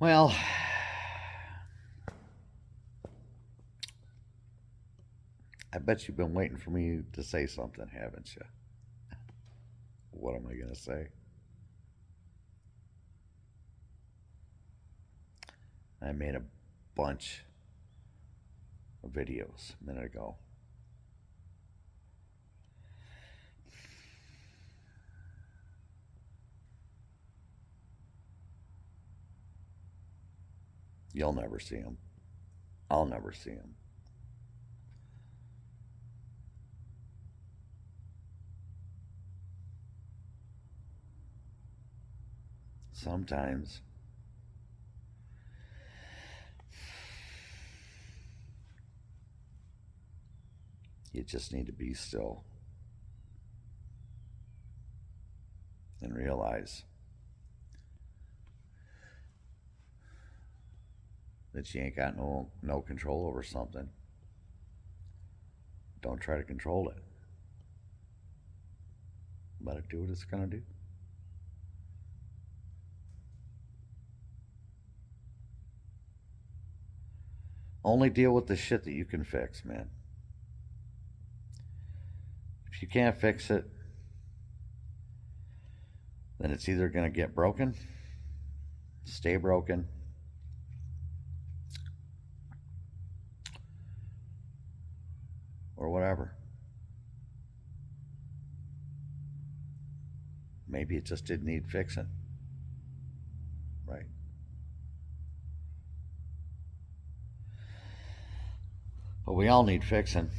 Well, I bet you've been waiting for me to say something, haven't you? What am I going to say? I made a bunch of videos a minute ago. You'll never see them. I'll never see them. Sometimes you just need to be still and realize that you ain't got no control over something. Don't try to control it. Let it do what it's gonna do. Only deal with the shit that you can fix, man. If you can't fix it, then it's either gonna get broken, stay broken, or whatever. Maybe it just didn't need fixing, right? But we all need fixing.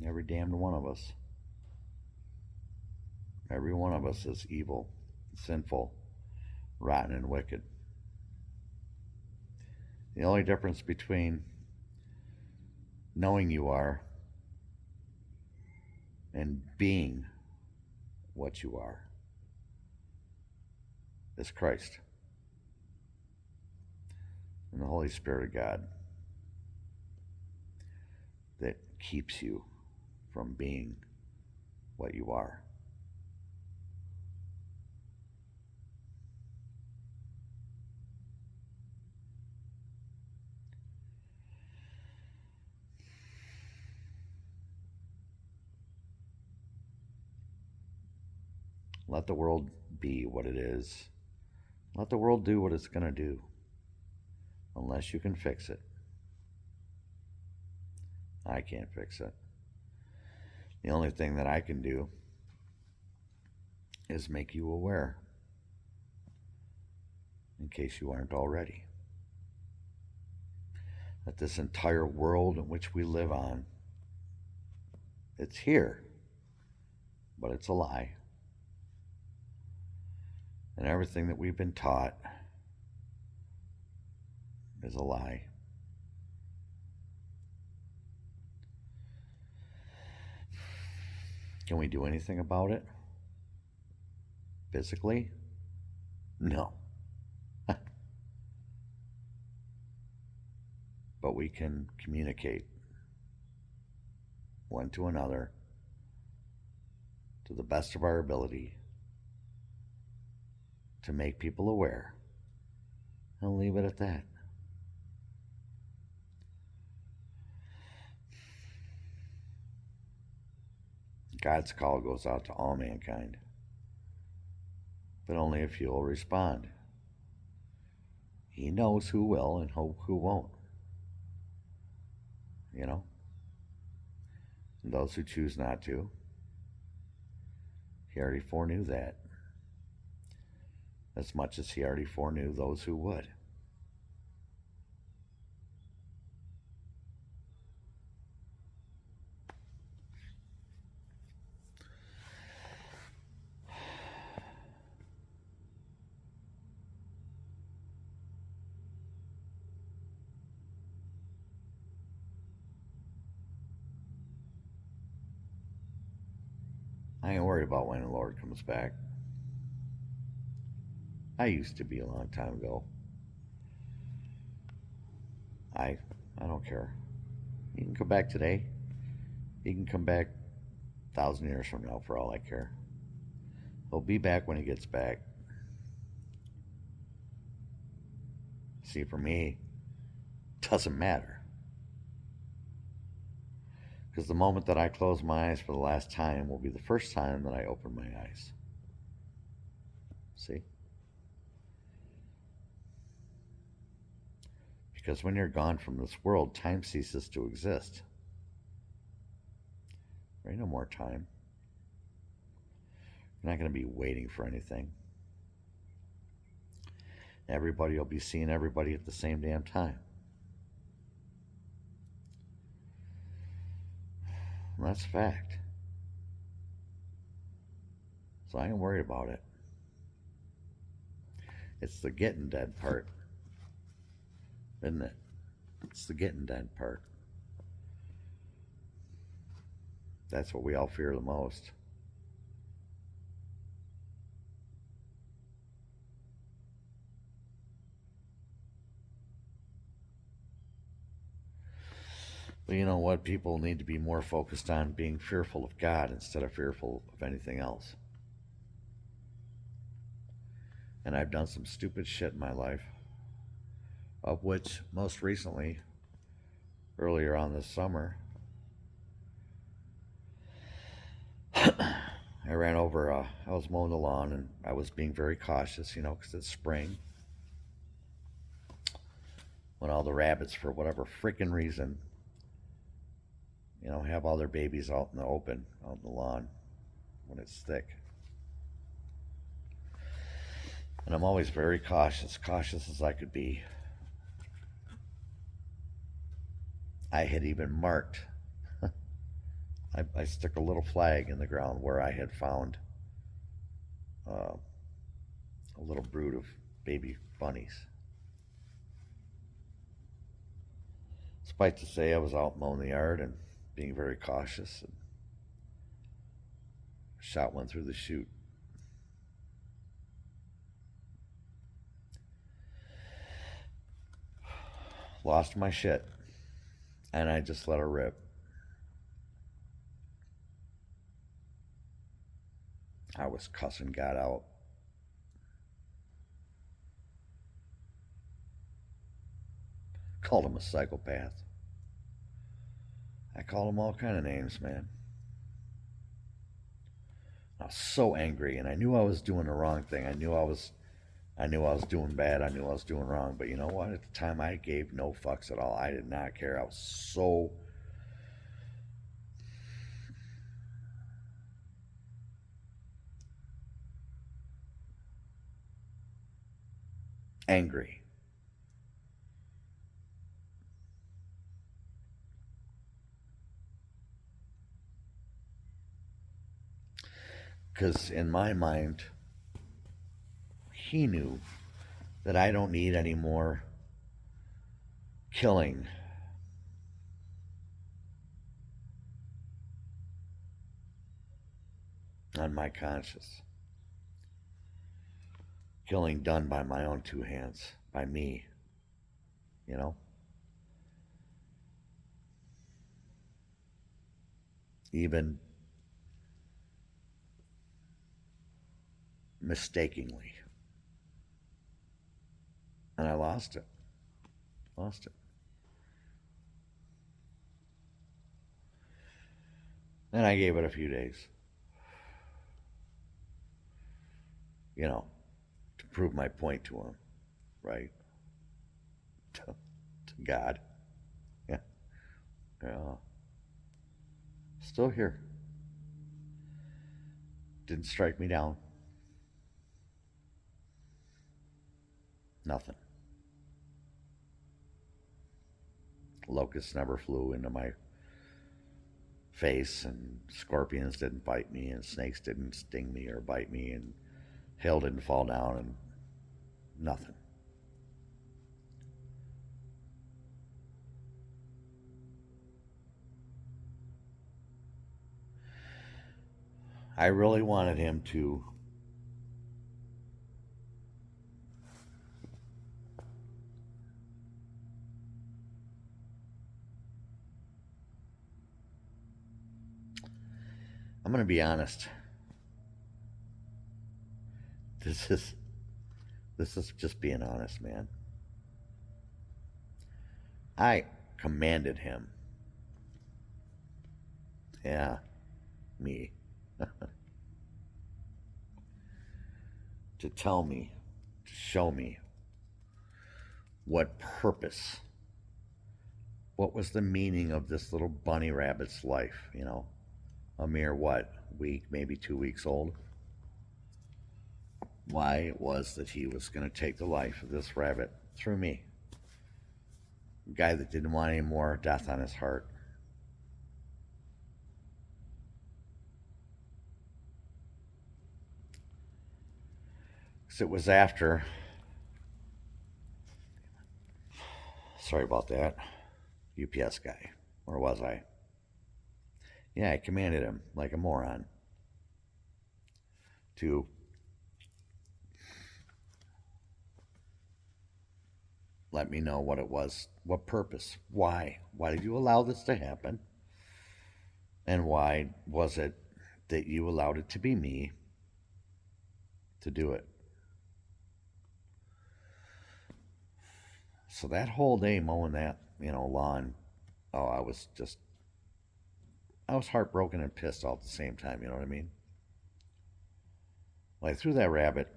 Every damned one of us. Every one of us is evil, sinful, rotten, and wicked. The only difference between knowing you are and being what you are is Christ and the Holy Spirit of God that keeps you from being what you are. Let the world be what it is. Let the world do what it's going to do, unless you can fix it. I can't fix it. The only thing that I can do is make you aware, in case you aren't already, that this entire world in which we live on, it's here, but it's a lie. And everything that we've been taught is a lie. Can we do anything about it? Physically? No. But we can communicate one to another to the best of our ability to make people aware and leave it at that. God's call goes out to all mankind, but only a few will respond. He knows who will and who won't. You know? And those who choose not to, he already foreknew that, as much as he already foreknew those who would. I ain't worried about when the Lord comes back. I used to be a long time ago. I I don't care. He can come back today. He can come back 1,000 years from now for all I care. He'll be back when he gets back. See, for me, it doesn't matter. Because the moment that I close my eyes for the last time will be the first time that I open my eyes. See? Because when you're gone from this world, time ceases to exist. There ain't no more time. You're not going to be waiting for anything. Everybody will be seeing everybody at the same damn time. And that's a fact. So I ain't worried about it. It's the getting dead part, isn't it? It's the getting dead part. That's what we all fear the most. But you know what? People need to be more focused on being fearful of God instead of fearful of anything else. And I've done some stupid shit in my life, of which most recently, earlier on this summer, I ran over, I was mowing the lawn and I was being very cautious, because it's spring. When all the rabbits, for whatever freaking reason, have all their babies out in the open, out in the lawn, when it's thick. And I'm always very cautious as I could be. I had even marked, I stuck a little flag in the ground where I had found a little brood of baby bunnies. Suffice to say, I was out mowing the yard and being very cautious, and shot one through the chute. Lost my shit, and I just let her rip. I was cussing God out. Called him a psychopath. I called him all kind of names, man. I was so angry, and I knew I was doing the wrong thing. I knew I was doing bad. I knew I was doing wrong. But you know what? At the time, I gave no fucks at all. I did not care. I was so angry. Because in my mind, he knew that I don't need any more killing on my conscience. Killing done by my own two hands, by me, you know? Even mistakenly. And I lost it. Lost it. And I gave it a few days. To prove my point to him, right? To God. Yeah. Yeah. Still here. Didn't strike me down. Nothing. Locusts never flew into my face, and scorpions didn't bite me, and snakes didn't sting me or bite me, and hail didn't fall down, and nothing. I really wanted him to I'm going to be honest. This is just being honest, man. I commanded him. Yeah, me. To tell me, to show me what purpose, what was the meaning of this little bunny rabbit's life, a mere what, week, maybe 2 weeks old? Why it was that he was going to take the life of this rabbit through me. A guy that didn't want any more death on his heart. 'Cause it was after, sorry about that, UPS guy. Where was I? Yeah, I commanded him like a moron to let me know what it was, what purpose, why. Why did you allow this to happen? And why was it that you allowed it to be me to do it? So that whole day mowing that, lawn, oh, I was heartbroken and pissed all at the same time, you know what I mean? When I threw that rabbit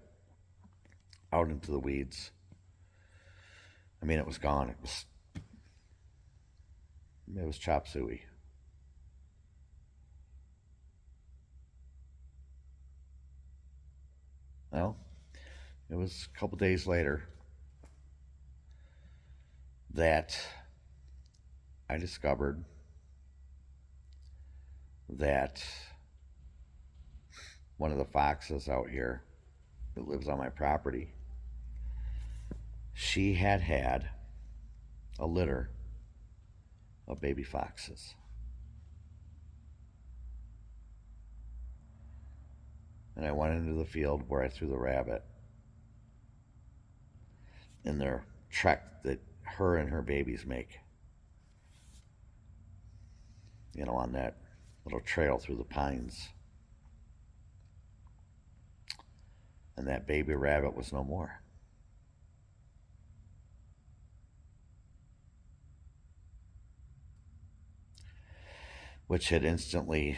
out into the weeds, I mean, it was gone. It was chop suey. Well, it was a couple days later that I discovered that one of the foxes out here that lives on my property, she had had a litter of baby foxes. And I went into the field where I threw the rabbit in their trek that her and her babies make, on that little trail through the pines. And that baby rabbit was no more. Which had instantly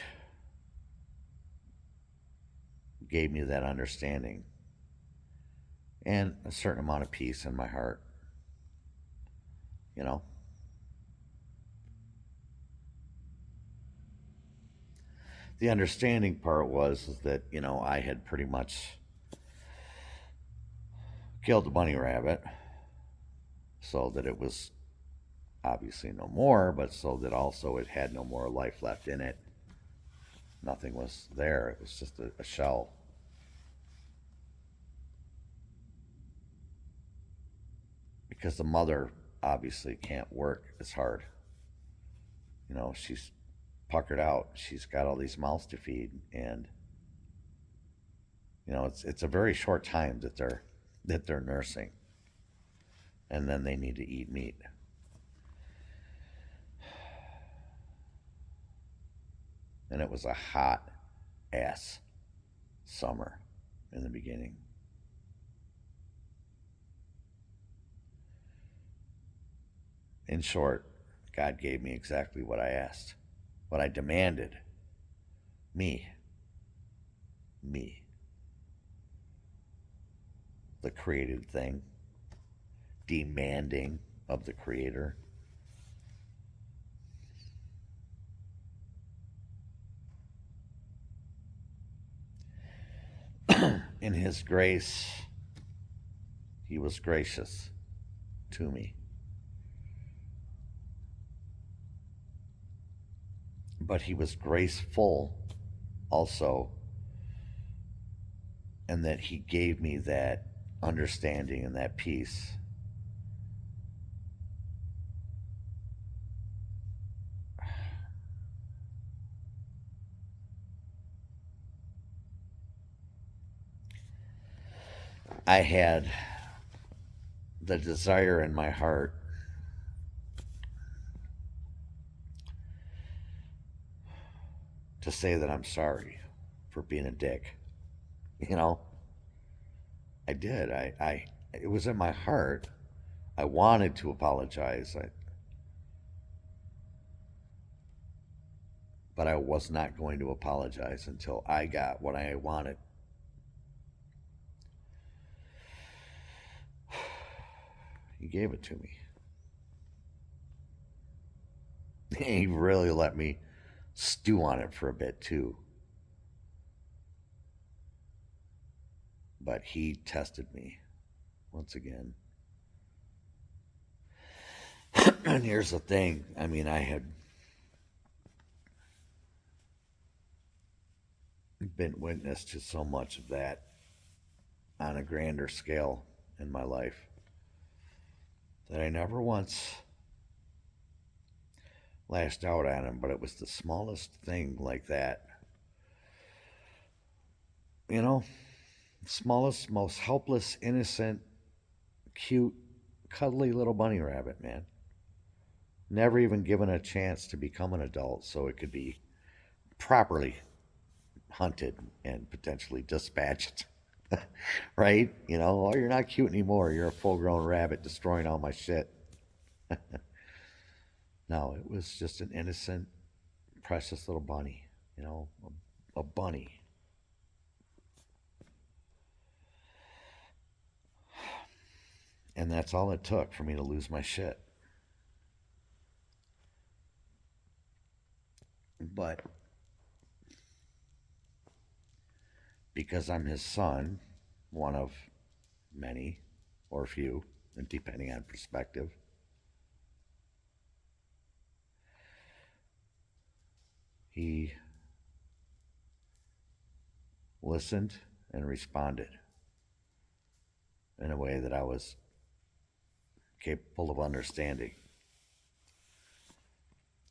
gave me that understanding and a certain amount of peace in my heart. You know? The understanding part was is that, I had pretty much killed the bunny rabbit so that it was obviously no more, but so that also it had no more life left in it. Nothing was there. It was just a shell. Because the mother obviously can't work as hard. She's puckered out. She's got all these mouths to feed, and it's a very short time that they're nursing, and then they need to eat meat. And it was a hot ass summer in the beginning. In short, God gave me exactly what I asked, what I demanded. Me. Me. The created thing. Demanding of the Creator. In His grace, He was gracious to me. But He was graceful also, and that He gave me that understanding and that peace. I had the desire in my heart to say that I'm sorry for being a dick. I did. It was in my heart. I wanted to apologize. But I was not going to apologize until I got what I wanted. He gave it to me. He really let me stew on it for a bit too. But he tested me once again. And here's the thing. I mean, I had been witness to so much of that on a grander scale in my life that I never once lashed out at him, but it was the smallest thing like that. You know, smallest, most helpless, innocent, cute, cuddly little bunny rabbit, man. Never even given a chance to become an adult so it could be properly hunted and potentially dispatched. Right? You know, oh, you're not cute anymore. You're a full grown rabbit destroying all my shit. No, it was just an innocent, precious little bunny. You know, a bunny. And that's all it took for me to lose my shit. But because I'm his son, one of many or few, depending on perspective, he listened and responded in a way that I was capable of understanding.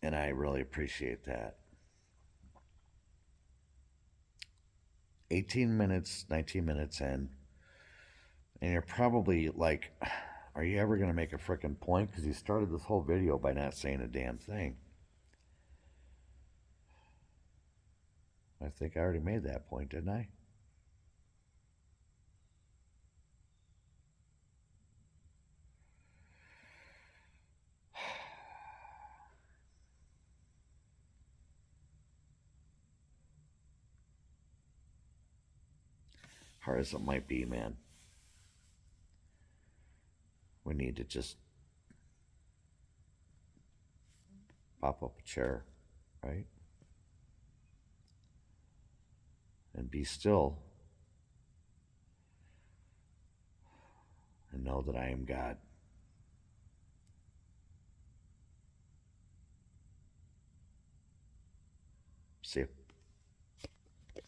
And I really appreciate that. 18 minutes, 19 minutes in, and you're probably like, are you ever going to make a freaking point? Because you started this whole video by not saying a damn thing. I think I already made that point, didn't I? Hard as it might be, man. We need to just pop up a chair, right? And be still and know that I am God. See you.